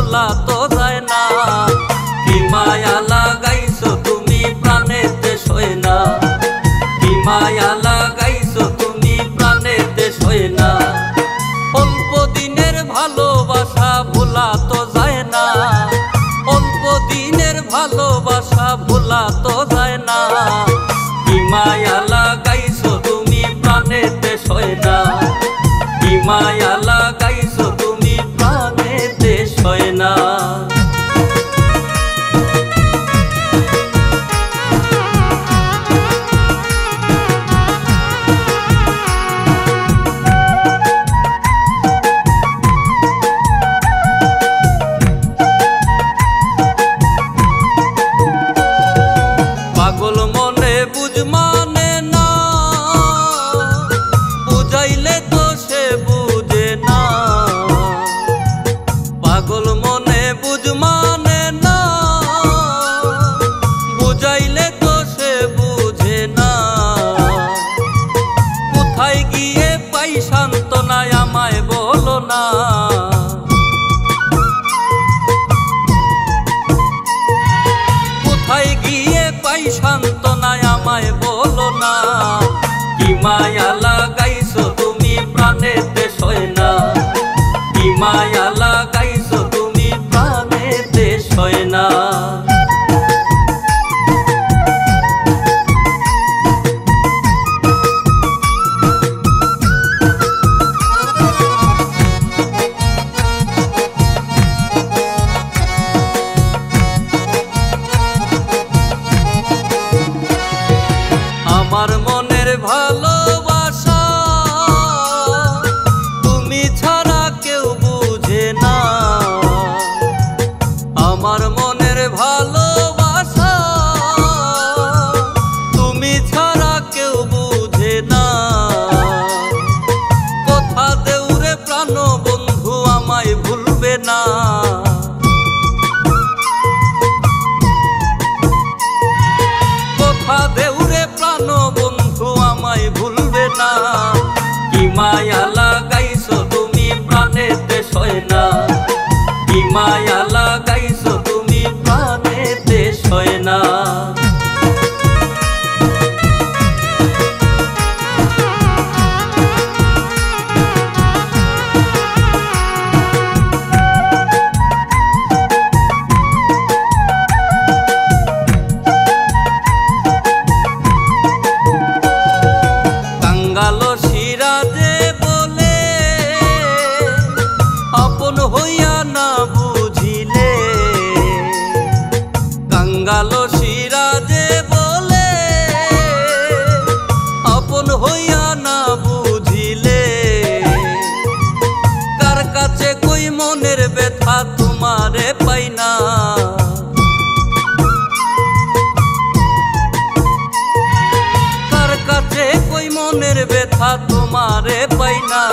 ভোলা তো যায় না। কি মায়া লাগাইছো তুমি প্রাণেতে সয় না, কি মায়া লাগাইছো তুমি প্রাণেতে সয় না। অল্প দিনের ভালোবাসা ভোলা তো যায় না, অল্প দিনের ভালোবাসা ভোলা তো যায় না। কি মায়া লাগাইছো তুমি প্রাণেতে সয় না, কি মায়া লাগাইছো তুমি প্রাণেতে সয় না। পাগল মনে বুঝ মানে না, বুঝাইলে তো সে বুঝে না। পাগল মনে বুঝ মানে না, বুঝাইলে তো সে বুঝে না। কোথায় গিয়ে পাই সান্ত্বনা আমায় বলো না, কোথায় গিয়ে পাই সান্ত্বনা আমায় বলো না। কি মায়া লাগাইছো তুমি প্রাণেতে সয় না, কি মায়া লাগাইছো তুমি প্রাণেতে সয় না। আমার মনের ভালোবাসা তুমি ছাড়া কেউ বুঝে না, আমার মনের ভালোবাসা তুমি ছাড়া কেউ বুঝে না। কথা দেউরে প্রাণ বন্ধু আমায় ভুলবে না, কথা দেউরে প্রাণ বন্ধু আমায় ভুলবে না। কি মায়া লাগাইছো তুমি প্রাণেতে সয় না, কি মায়া লাগাইছো তুমি প্রাণেতে সয় না। কাঙ্গালো সিরাজে বলে আপন হইয়া না বুঝিলে, কাঙ্গালো সিরাজে বলে আপন হইয়া না বুঝিলে। কার কাছে কই মনের ব্যথা তোমারে পাই না, কার কাছে কই মনের ব্যথা তোমারে পাই না।